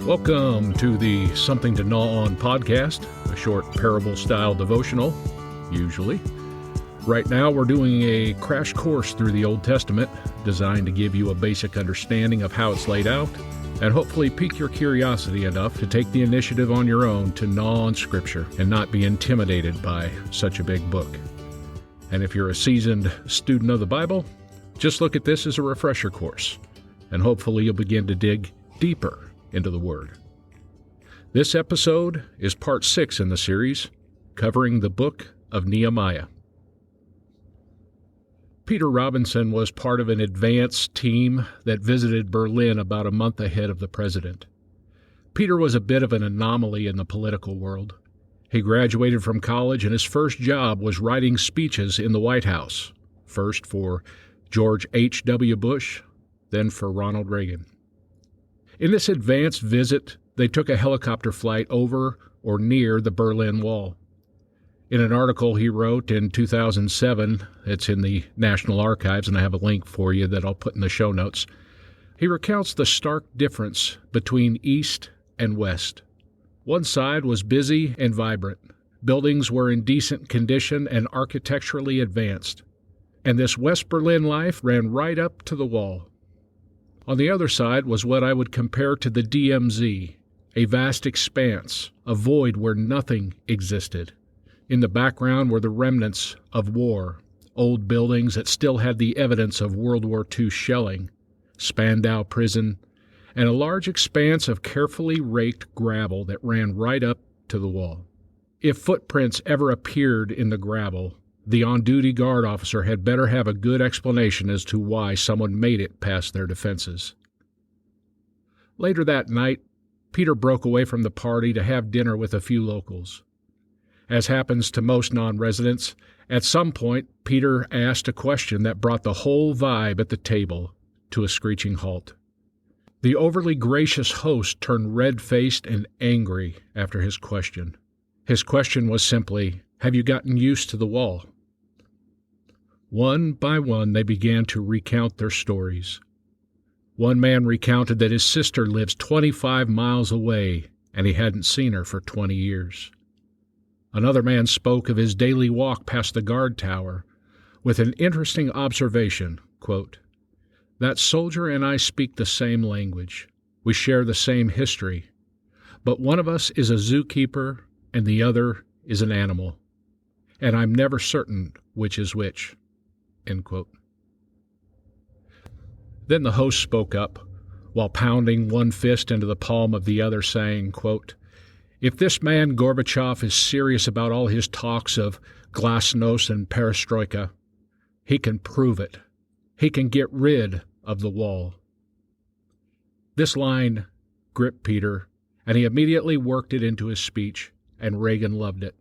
Welcome to the Something to Gnaw On podcast, a short parable-style devotional, usually. Right now we're doing a crash course through the Old Testament, designed to give you a basic understanding of how it's laid out, and hopefully pique your curiosity enough to take the initiative on your own to gnaw on Scripture and not be intimidated by such a big book. And if you're a seasoned student of the Bible, just look at this as a refresher course, and hopefully you'll begin to dig deeper into the Word. This episode is part 6 in the series, covering the book of Nehemiah. Peter Robinson was part of an advance team that visited Berlin about a month ahead of the president. Peter was a bit of an anomaly in the political world. He graduated from college and his first job was writing speeches in the White House, first for George H.W. Bush, then for Ronald Reagan. In this advance visit, they took a helicopter flight over or near the Berlin Wall. In an article he wrote in 2007, it's in the National Archives, and I have a link for you that I'll put in the show notes, he recounts the stark difference between East and West. One side was busy and vibrant. Buildings were in decent condition and architecturally advanced. And this West Berlin life ran right up to the wall. On the other side was what I would compare to the DMZ, a vast expanse, a void where nothing existed. In the background were the remnants of war, old buildings that still had the evidence of World War II shelling, Spandau Prison, and a large expanse of carefully raked gravel that ran right up to the wall. If footprints ever appeared in the gravel, the on-duty guard officer had better have a good explanation as to why someone made it past their defenses. Later that night, Peter broke away from the party to have dinner with a few locals. As happens to most non-residents, at some point Peter asked a question that brought the whole vibe at the table to a screeching halt. The overly gracious host turned red-faced and angry after his question. His question was simply, "Have you gotten used to the wall?" One by one they began to recount their stories. One man recounted that his sister lives 25 miles away and he hadn't seen her for 20 years. Another man spoke of his daily walk past the guard tower with an interesting observation, quote, "That soldier and I speak the same language. We share the same history. But one of us is a zookeeper and the other is an animal. And I'm never certain which is which." End quote. Then the host spoke up, while pounding one fist into the palm of the other, saying, quote, "If this man Gorbachev is serious about all his talks of glasnost and perestroika, he can prove it. He can get rid of the wall." This line gripped Peter, and he immediately worked it into his speech, and Reagan loved it.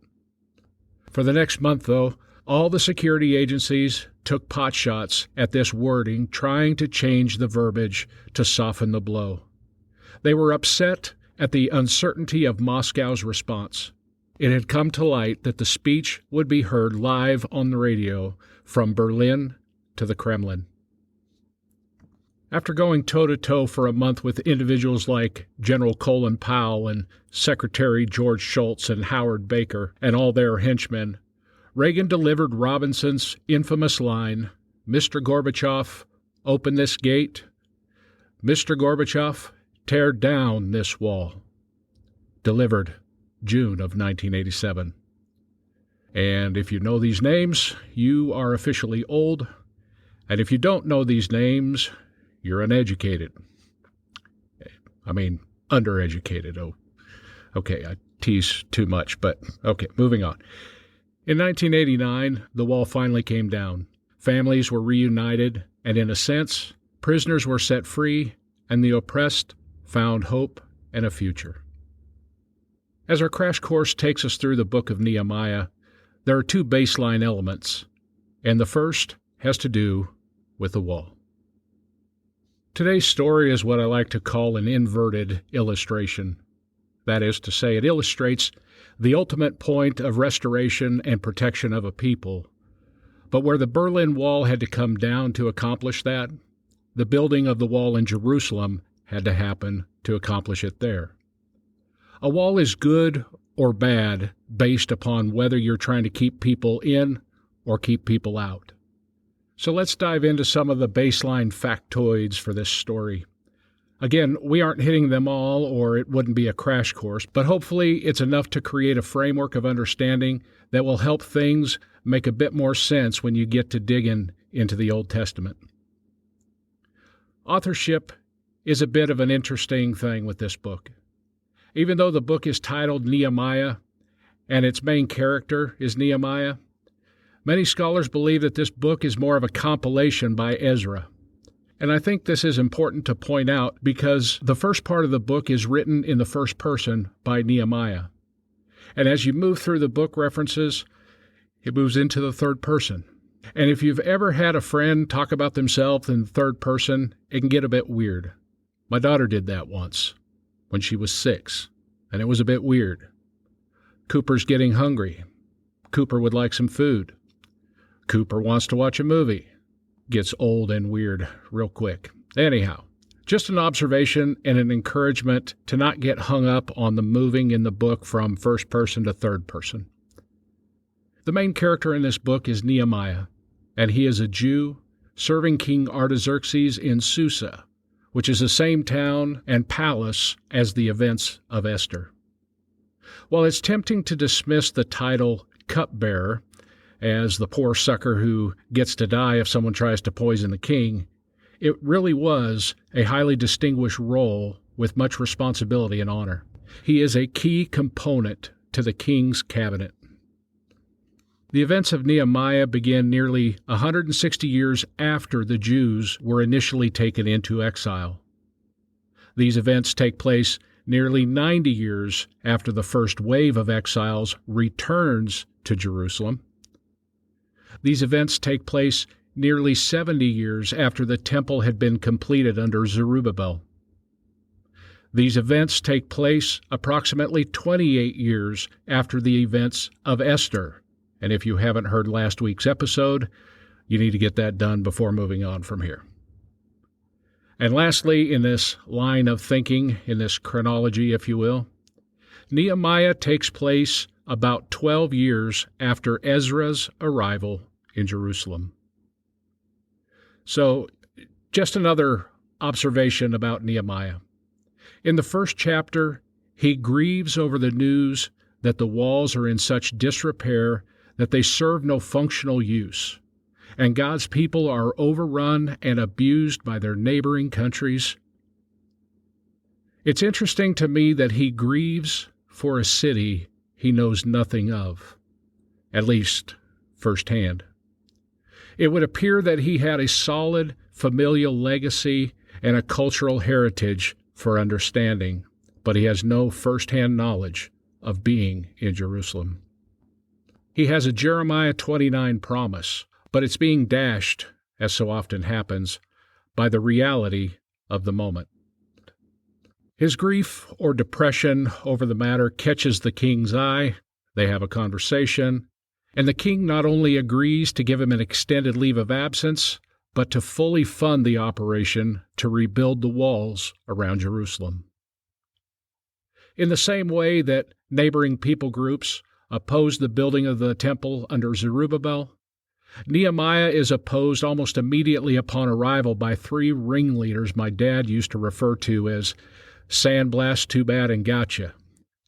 For the next month, though, all the security agencies took potshots at this wording, trying to change the verbiage to soften the blow. They were upset at the uncertainty of Moscow's response. It had come to light that the speech would be heard live on the radio from Berlin to the Kremlin. After going toe-to-toe for a month with individuals like General Colin Powell and Secretary George Shultz and Howard Baker and all their henchmen, Reagan delivered Robinson's infamous line, "Mr. Gorbachev, open this gate. Mr. Gorbachev, tear down this wall." Delivered June of 1987. And if you know these names, you are officially old. And if you don't know these names, you're uneducated. I mean, undereducated. Oh, okay, I tease too much, but okay, moving on. In 1989, the wall finally came down. Families were reunited, and in a sense, prisoners were set free, and the oppressed found hope and a future. As our crash course takes us through the book of Nehemiah, there are two baseline elements, and the first has to do with the wall. Today's story is what I like to call an inverted illustration. That is to say, it illustrates the ultimate point of restoration and protection of a people. But where the Berlin Wall had to come down to accomplish that, the building of the wall in Jerusalem had to happen to accomplish it there. A wall is good or bad based upon whether you're trying to keep people in or keep people out. So let's dive into some of the baseline factoids for this story. Again, we aren't hitting them all, or it wouldn't be a crash course, but hopefully it's enough to create a framework of understanding that will help things make a bit more sense when you get to digging into the Old Testament. Authorship is a bit of an interesting thing with this book. Even though the book is titled Nehemiah and its main character is Nehemiah, many scholars believe that this book is more of a compilation by Ezra. And I think this is important to point out because the first part of the book is written in the first person by Nehemiah. And as you move through the book references, it moves into the third person. And if you've ever had a friend talk about themselves in the third person, it can get a bit weird. My daughter did that once when she was 6, and it was a bit weird. Cooper's getting hungry. Cooper would like some food. Cooper wants to watch a movie. Gets old and weird real quick. Anyhow, just an observation and an encouragement to not get hung up on the moving in the book from first person to third person. The main character in this book is Nehemiah, and he is a Jew serving King Artaxerxes in Susa, which is the same town and palace as the events of Esther. While it's tempting to dismiss the title cupbearer as the poor sucker who gets to die if someone tries to poison the king, it really was a highly distinguished role with much responsibility and honor. He is a key component to the king's cabinet. The events of Nehemiah begin nearly 160 years after the Jews were initially taken into exile. These events take place nearly 90 years after the first wave of exiles returns to Jerusalem. These events take place nearly 70 years after the temple had been completed under Zerubbabel. These events take place approximately 28 years after the events of Esther. And if you haven't heard last week's episode, you need to get that done before moving on from here. And lastly, in this line of thinking, in this chronology, if you will, Nehemiah takes place about 12 years after Ezra's arrival in Jerusalem. So, just another observation about Nehemiah. In the first chapter, he grieves over the news that the walls are in such disrepair that they serve no functional use, and God's people are overrun and abused by their neighboring countries. It's interesting to me that he grieves for a city he knows nothing of, at least firsthand. It would appear that he had a solid familial legacy and a cultural heritage for understanding, but he has no firsthand knowledge of being in Jerusalem. He has a Jeremiah 29 promise, but it's being dashed, as so often happens, by the reality of the moment. His grief or depression over the matter catches the king's eye. They have a conversation, and the king not only agrees to give him an extended leave of absence, but to fully fund the operation to rebuild the walls around Jerusalem. In the same way that neighboring people groups opposed the building of the temple under Zerubbabel, Nehemiah is opposed almost immediately upon arrival by 3 ringleaders my dad used to refer to as Sandblast, Too Bad, and Gotcha.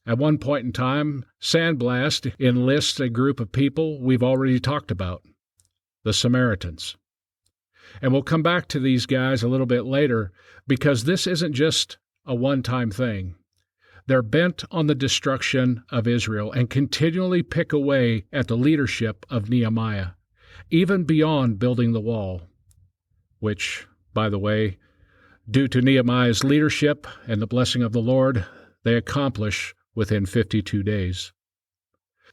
At one point in time, Sandblast enlists a group of people we've already talked about, the Samaritans. And we'll come back to these guys a little bit later because this isn't just a one-time thing. They're bent on the destruction of Israel and continually pick away at the leadership of Nehemiah, even beyond building the wall, which, by the way, due to Nehemiah's leadership and the blessing of the Lord, they accomplish within 52 days.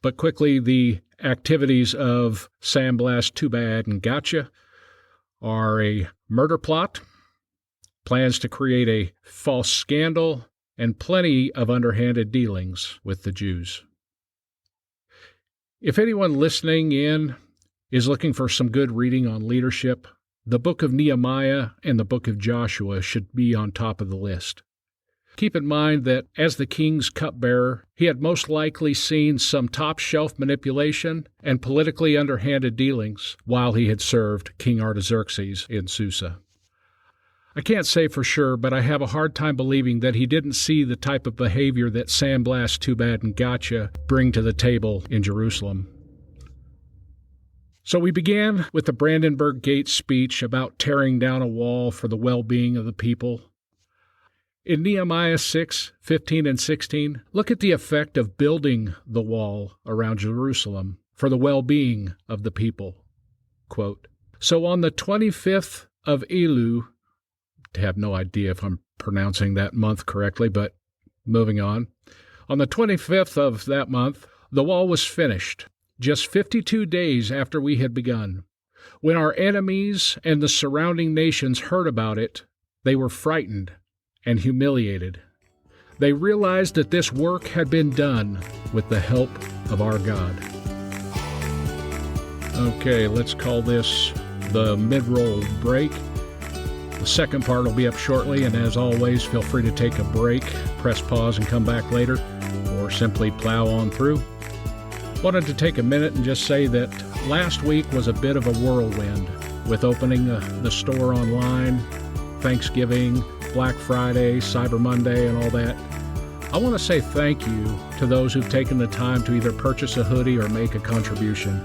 But quickly, the activities of Sandblast, Too Bad, and Gotcha are a murder plot, plans to create a false scandal, and plenty of underhanded dealings with the Jews. If anyone listening in is looking for some good reading on leadership, the book of Nehemiah and the book of Joshua should be on top of the list. Keep in mind that as the king's cupbearer, he had most likely seen some top-shelf manipulation and politically underhanded dealings while he had served King Artaxerxes in Susa. I can't say for sure, but I have a hard time believing that he didn't see the type of behavior that Sandblast, Too Bad, and Gotcha bring to the table in Jerusalem. So we began with the Brandenburg Gate speech about tearing down a wall for the well-being of the people. In Nehemiah 6:15 and 16, look at the effect of building the wall around Jerusalem for the well-being of the people. Quote, "So on the 25th of Elul," I have no idea if I'm pronouncing that month correctly, but moving on. "On the 25th of that month, the wall was finished, just 52 days after we had begun. When our enemies and the surrounding nations heard about it, they were frightened and humiliated. They realized that this work had been done with the help of our God." Okay, let's call this the mid-roll break. The second part will be up shortly, and as always, feel free to take a break, press pause, and come back later, or simply plow on through. Wanted to take a minute and just say that last week was a bit of a whirlwind, with opening the store online, Thanksgiving, Black Friday, Cyber Monday, and all that. I want to say thank you to those who've taken the time to either purchase a hoodie or make a contribution.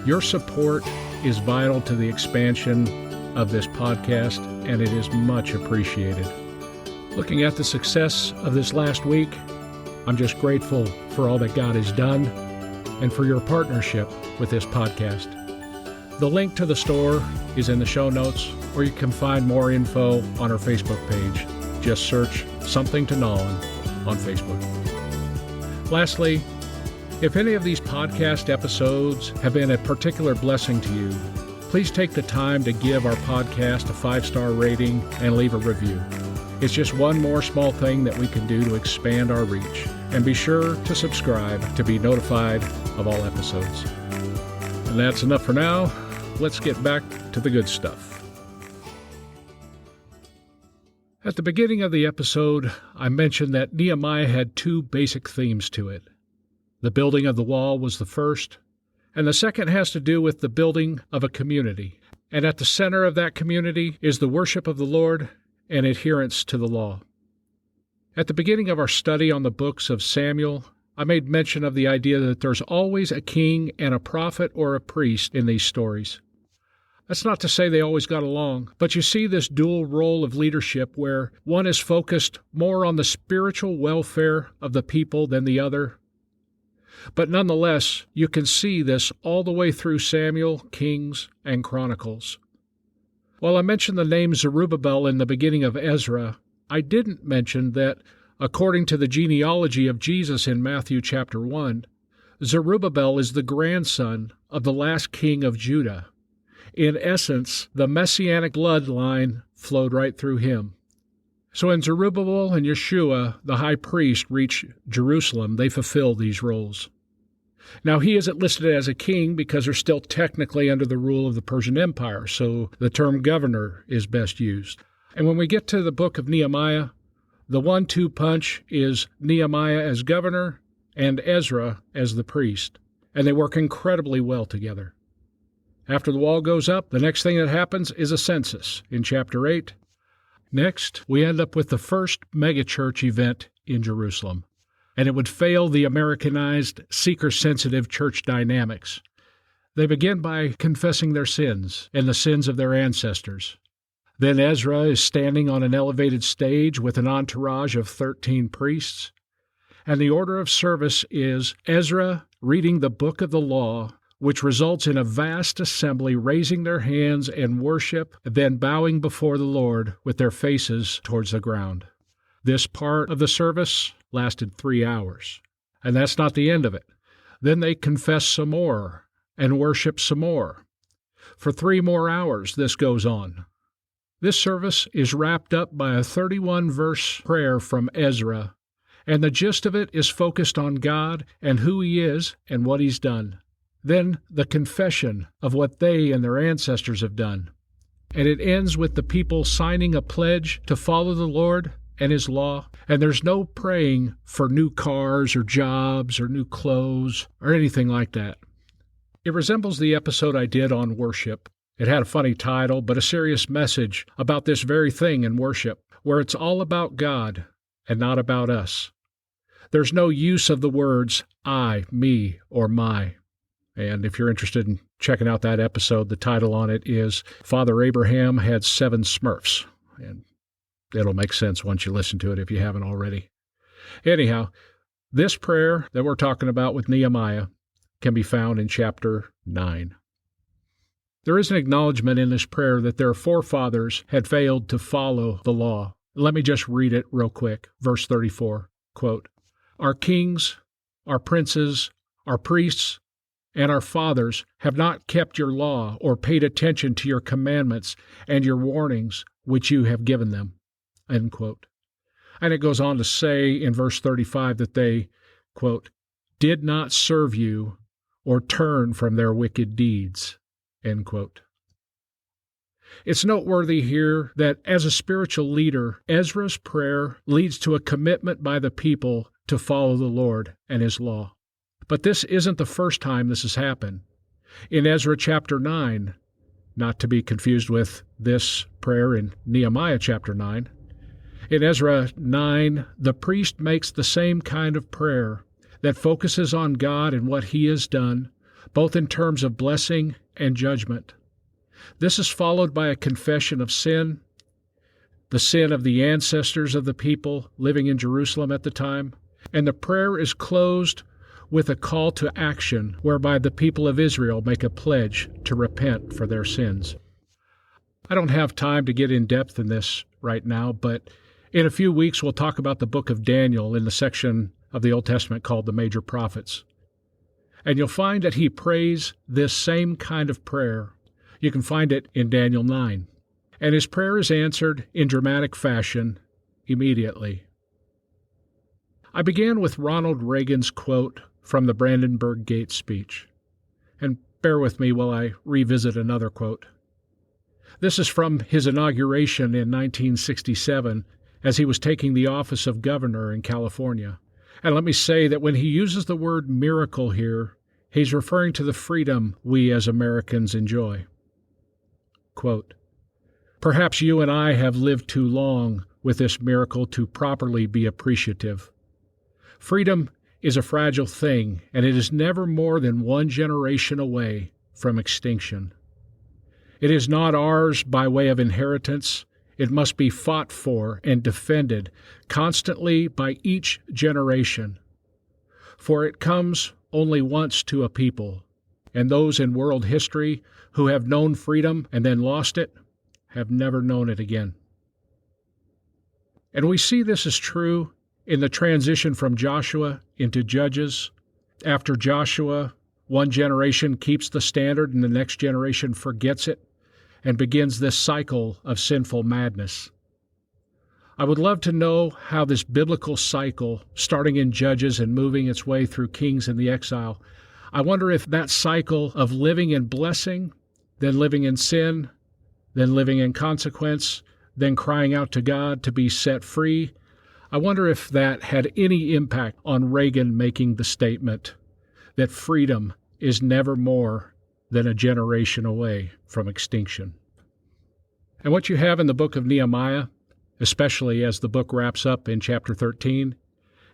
Your support is vital to the expansion of this podcast, and it is much appreciated. Looking at the success of this last week, I'm just grateful for all that God has done and for your partnership with this podcast. The link to the store is in the show notes, or you can find more info on our Facebook page. Just search Something to Gnaw on Facebook. Lastly, if any of these podcast episodes have been a particular blessing to you, please take the time to give our podcast a 5-star rating and leave a review. It's just one more small thing that we can do to expand our reach. And be sure to subscribe to be notified of all episodes. And that's enough for now. Let's get back to the good stuff. At the beginning of the episode, I mentioned that Nehemiah had 2 basic themes to it. The building of the wall was the first, and the second has to do with the building of a community. And at the center of that community is the worship of the Lord and adherence to the law. At the beginning of our study on the books of Samuel, I made mention of the idea that there's always a king and a prophet or a priest in these stories. That's not to say they always got along, but you see this dual role of leadership where one is focused more on the spiritual welfare of the people than the other. But nonetheless, you can see this all the way through Samuel, Kings, and Chronicles. While I mentioned the name Zerubbabel in the beginning of Ezra, I didn't mention that, according to the genealogy of Jesus in Matthew chapter 1, Zerubbabel is the grandson of the last king of Judah. In essence, the messianic bloodline flowed right through him. So when Zerubbabel and Yeshua, the high priest, reach Jerusalem, they fulfill these roles. Now, he isn't listed as a king because they're still technically under the rule of the Persian Empire, so the term governor is best used. And when we get to the book of Nehemiah, the 1-2 punch is Nehemiah as governor and Ezra as the priest, and they work incredibly well together. After the wall goes up, the next thing that happens is a census in chapter 8. Next, we end up with the first megachurch event in Jerusalem, and it would fail the Americanized, seeker-sensitive church dynamics. They begin by confessing their sins and the sins of their ancestors. Then Ezra is standing on an elevated stage with an entourage of 13 priests, and the order of service is Ezra reading the book of the law, which results in a vast assembly raising their hands in worship, then bowing before the Lord with their faces towards the ground. This part of the service lasted 3 hours, and that's not the end of it. Then they confess some more and worship some more. For 3 more hours, this goes on. This service is wrapped up by a 31-verse prayer from Ezra, and the gist of it is focused on God and who He is and what He's done. Then the confession of what they and their ancestors have done. and it ends with the people signing a pledge to follow the Lord and His law, and there's no praying for new cars or jobs or new clothes or anything like that. It resembles the episode I did on worship. It had a funny title, but a serious message about this very thing in worship, where it's all about God and not about us. There's no use of the words I, me, or my. And if you're interested in checking out that episode, the title on it is Father Abraham Had 7 Smurfs. And it'll make sense once you listen to it if you haven't already. Anyhow, this prayer that we're talking about with Nehemiah can be found in chapter 9. There is an acknowledgement in this prayer that their forefathers had failed to follow the law. Let me just read it real quick. Verse 34, quote, Our kings, our princes, our priests, and our fathers have not kept your law or paid attention to your commandments and your warnings which you have given them. End quote. And it goes on to say in verse 35 that they, quote, did not serve you or turn from their wicked deeds. End quote. It's noteworthy here that as a spiritual leader, Ezra's prayer leads to a commitment by the people to follow the Lord and His law. But this isn't the first time this has happened. In Ezra chapter 9, not to be confused with this prayer in Nehemiah chapter 9, in Ezra 9, the priest makes the same kind of prayer that focuses on God and what He has done, both in terms of blessing and judgment. This is followed by a confession of sin, the sin of the ancestors of the people living in Jerusalem at the time, and the prayer is closed with a call to action whereby the people of Israel make a pledge to repent for their sins. I don't have time to get in depth in this right now, but in a few weeks we'll talk about the book of Daniel in the section of the Old Testament called the Major Prophets. And you'll find that he prays this same kind of prayer. You can find it in Daniel 9. And his prayer is answered in dramatic fashion immediately. I began with Ronald Reagan's quote from the Brandenburg Gate speech. And bear with me while I revisit another quote. This is from his inauguration in 1967 as he was taking the office of governor in California. And let me say that when he uses the word miracle here, he's referring to the freedom we as Americans enjoy. Quote, Perhaps you and I have lived too long with this miracle to properly be appreciative. Freedom is a fragile thing, and it is never more than one generation away from extinction. It is not ours by way of inheritance. It must be fought for and defended constantly by each generation. For it comes only once to a people, and those in world history who have known freedom and then lost it have never known it again. And we see this is true in the transition from Joshua into Judges. After Joshua, one generation keeps the standard and the next generation forgets it and begins this cycle of sinful madness. I would love to know how this biblical cycle, starting in Judges and moving its way through Kings and the exile, I wonder if that cycle of living in blessing, then living in sin, then living in consequence, then crying out to God to be set free, I wonder if that had any impact on Reagan making the statement that freedom is never more than a generation away from extinction. And what you have in the book of Nehemiah, especially as the book wraps up in chapter 13,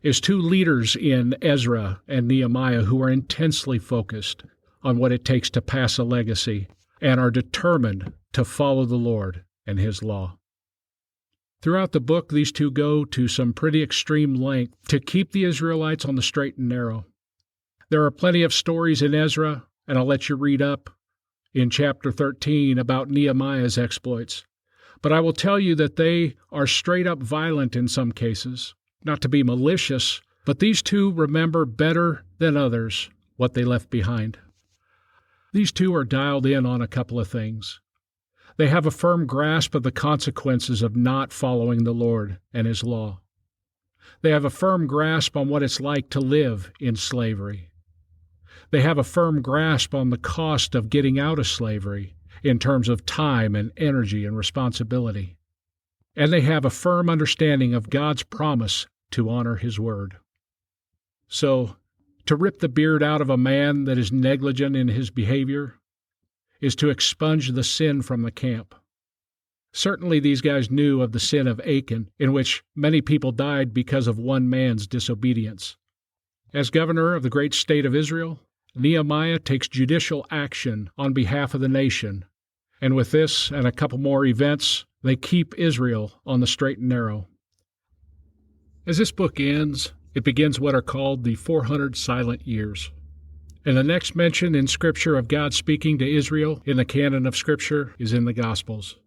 is two leaders in Ezra and Nehemiah who are intensely focused on what it takes to pass a legacy and are determined to follow the Lord and His law. Throughout the book, these two go to some pretty extreme length to keep the Israelites on the straight and narrow. There are plenty of stories in Ezra, and I'll let you read up in chapter 13 about Nehemiah's exploits. But I will tell you that they are straight up violent in some cases, not to be malicious, but these two remember better than others what they left behind. These two are dialed in on a couple of things. They have a firm grasp of the consequences of not following the Lord and His law. They have a firm grasp on what it's like to live in slavery. They have a firm grasp on the cost of getting out of slavery in terms of time and energy and responsibility. And they have a firm understanding of God's promise to honor His word. So, to rip the beard out of a man that is negligent in his behavior is to expunge the sin from the camp. Certainly these guys knew of the sin of Achan, in which many people died because of one man's disobedience. As governor of the great state of Israel, Nehemiah takes judicial action on behalf of the nation, and with this and a couple more events, they keep Israel on the straight and narrow. As this book ends, it begins what are called the 400 silent years. And the next mention in Scripture of God speaking to Israel in the canon of Scripture is in the Gospels.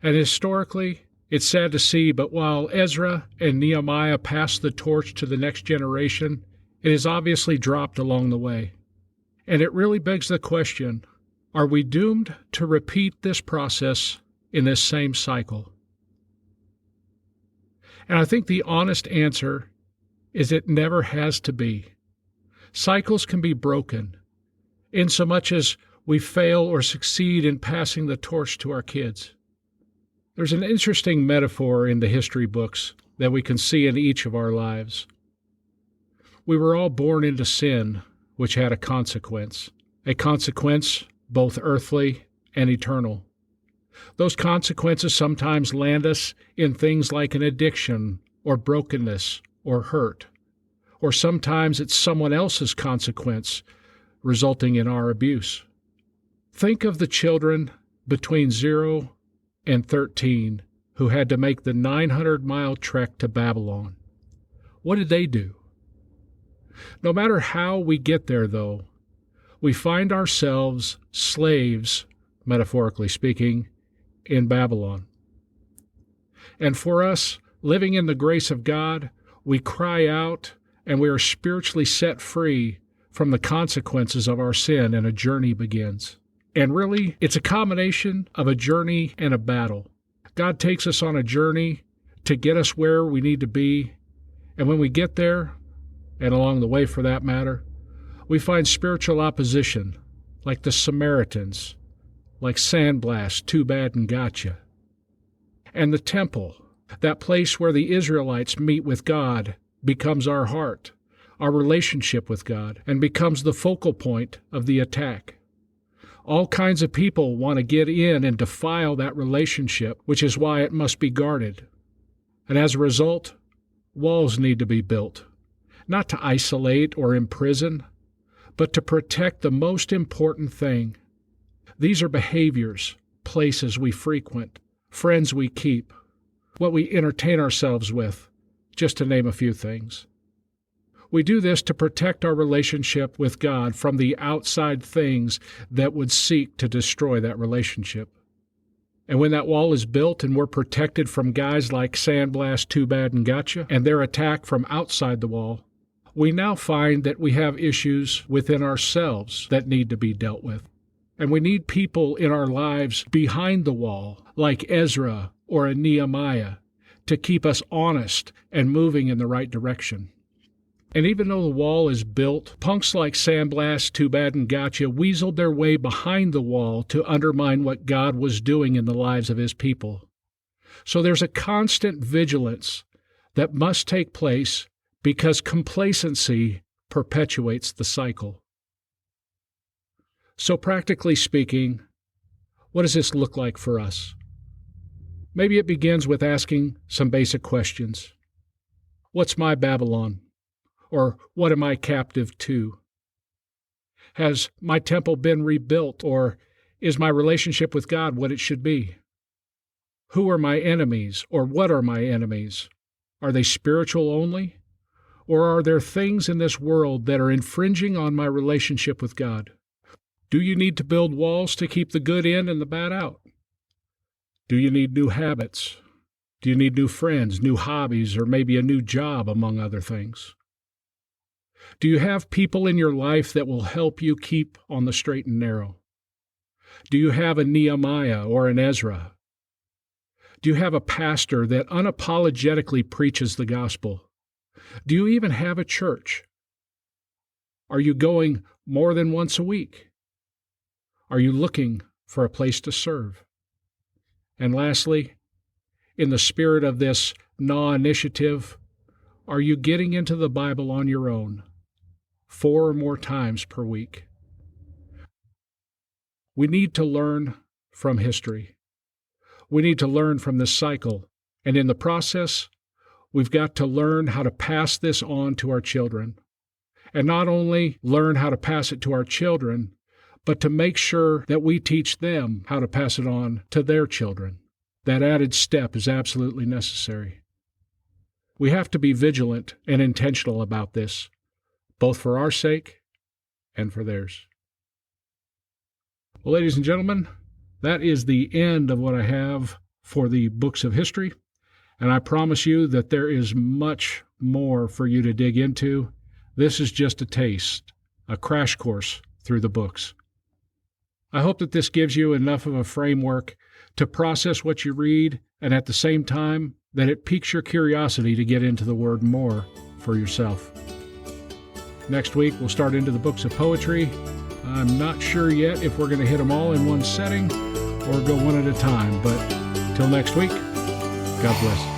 And historically, it's sad to see, but while Ezra and Nehemiah passed the torch to the next generation, it is obviously dropped along the way. And it really begs the question, are we doomed to repeat this process in this same cycle? And I think the honest answer is it never has to be. Cycles can be broken, insomuch as we fail or succeed in passing the torch to our kids. There's an interesting metaphor in the history books that we can see in each of our lives. We were all born into sin, which had a consequence both earthly and eternal. Those consequences sometimes land us in things like an addiction or brokenness or hurt, or sometimes it's someone else's consequence resulting in our abuse. Think of the children between 0 and 13 who had to make the 900-mile trek to Babylon. What did they do? No matter how we get there, though, we find ourselves slaves, metaphorically speaking, in Babylon. And for us, living in the grace of God, we cry out and we are spiritually set free from the consequences of our sin, and a journey begins. And really, it's a combination of a journey and a battle. God takes us on a journey to get us where we need to be, and when we get there, and along the way for that matter, we find spiritual opposition, like the Samaritans, like sandblast, too bad and gotcha. And the temple, that place where the Israelites meet with God, becomes our heart, our relationship with God, and becomes the focal point of the attack. All kinds of people want to get in and defile that relationship, which is why it must be guarded. And as a result, walls need to be built, not to isolate or imprison, but to protect the most important thing. These are behaviors, places we frequent, friends we keep, what we entertain ourselves with, just to name a few things. We do this to protect our relationship with God from the outside things that would seek to destroy that relationship. And when that wall is built and we're protected from guys like Sandblast, Too Bad and Gotcha, and their attack from outside the wall, we now find that we have issues within ourselves that need to be dealt with. And we need people in our lives behind the wall, like Ezra or a Nehemiah, to keep us honest and moving in the right direction. And even though the wall is built, punks like Sandblast, Too Bad and Gotcha weaseled their way behind the wall to undermine what God was doing in the lives of His people. So there's a constant vigilance that must take place because complacency perpetuates the cycle. So practically speaking, what does this look like for us? Maybe it begins with asking some basic questions. What's my Babylon? Or what am I captive to? Has my temple been rebuilt, or is my relationship with God what it should be? Who are my enemies, or what are my enemies? Are they spiritual only? Or are there things in this world that are infringing on my relationship with God? Do you need to build walls to keep the good in and the bad out? Do you need new habits? Do you need new friends, new hobbies, or maybe a new job, among other things? Do you have people in your life that will help you keep on the straight and narrow? Do you have a Nehemiah or an Ezra? Do you have a pastor that unapologetically preaches the gospel? Do you even have a church? Are you going more than once a week? Are you looking for a place to serve? And lastly, in the spirit of this NAW initiative, are you getting into the Bible on your own 4 or more times per week? We need to learn from history. We need to learn from this cycle, and in the process, we've got to learn how to pass this on to our children. And not only learn how to pass it to our children, but to make sure that we teach them how to pass it on to their children. That added step is absolutely necessary. We have to be vigilant and intentional about this, both for our sake and for theirs. Well, ladies and gentlemen, that is the end of what I have for the books of history, and I promise you that there is much more for you to dig into. This is just a taste, a crash course through the books. I hope that this gives you enough of a framework to process what you read, and at the same time, that it piques your curiosity to get into the Word more for yourself. Next week, we'll start into the books of poetry. I'm not sure yet if we're going to hit them all in one setting or go one at a time, but till next week, God bless.